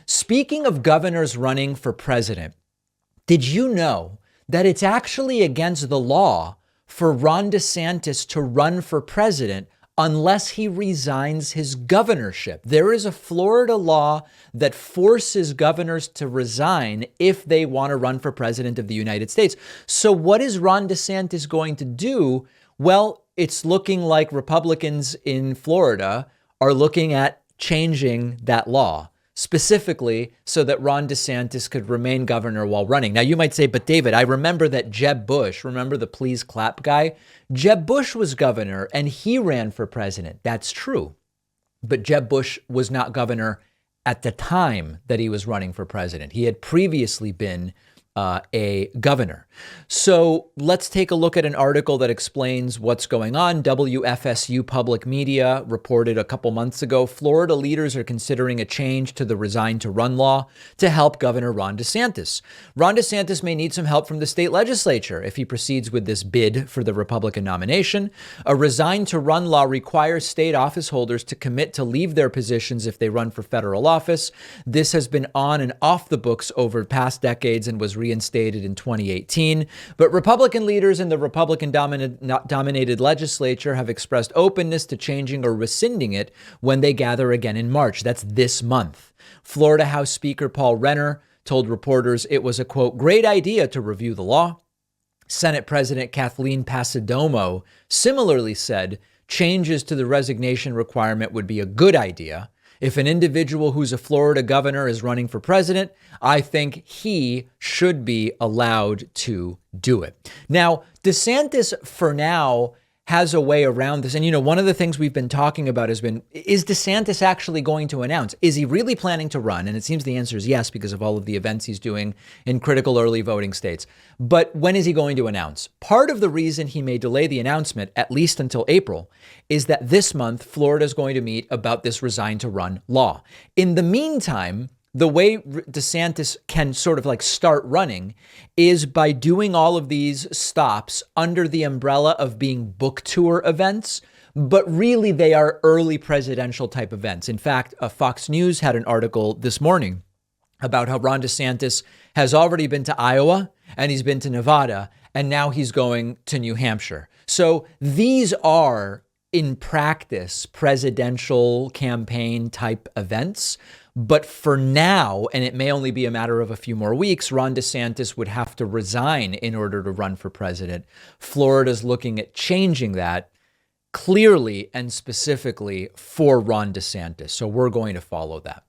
Speaking of governors running for president, did you know that it's actually against the law for Ron DeSantis to run for president unless he resigns his governorship? There is a Florida law that forces governors to resign if they want to run for president of the United States. So what is Ron DeSantis going to do? Well, it's looking like Republicans in Florida are looking at changing that law, specifically so that Ron DeSantis could remain governor while running. Now, you might say, but David, I remember that Jeb Bush, remember the please clap guy? Jeb Bush was governor and he ran for president. That's true. But Jeb Bush was not governor at the time that he was running for president. He had previously been a governor. So let's take a look at an article that explains what's going on. WFSU Public Media reported a couple months ago, Florida leaders are considering a change to the resign to run law to help Governor Ron DeSantis. Ron DeSantis may need some help from the state legislature if he proceeds with this bid for the Republican nomination. A resign to run law requires state office holders to commit to leave their positions if they run for federal office. This has been on and off the books over past decades and was reinstated in 2018. But Republican leaders in the Republican-dominated legislature have expressed openness to changing or rescinding it when they gather again in March. That's this month. Florida House Speaker Paul Renner told reporters it was a, quote, great idea to review the law. Senate President Kathleen Passidomo similarly said changes to the resignation requirement would be a good idea. If an individual who's a Florida governor is running for president, I think he should be allowed to do it. Now, DeSantis, for now, has a way around this. And, you know, one of the things we've been talking about has been, is DeSantis actually going to announce? Is he really planning to run? And it seems the answer is yes, because of all of the events he's doing in critical early voting states. But when is he going to announce? Part of the reason he may delay the announcement, at least until April, is that this month, Florida is going to meet about this resign to run law. In the meantime, the way DeSantis can sort of like start running is by doing all of these stops under the umbrella of being book tour events, but really they are early presidential type events. In fact, Fox News had an article this morning about how Ron DeSantis has already been to Iowa and he's been to Nevada, and now he's going to New Hampshire. So these are, in practice, presidential campaign type events. But for now, and it may only be a matter of a few more weeks, Ron DeSantis would have to resign in order to run for president. Florida's looking at changing that clearly and specifically for Ron DeSantis. So we're going to follow that.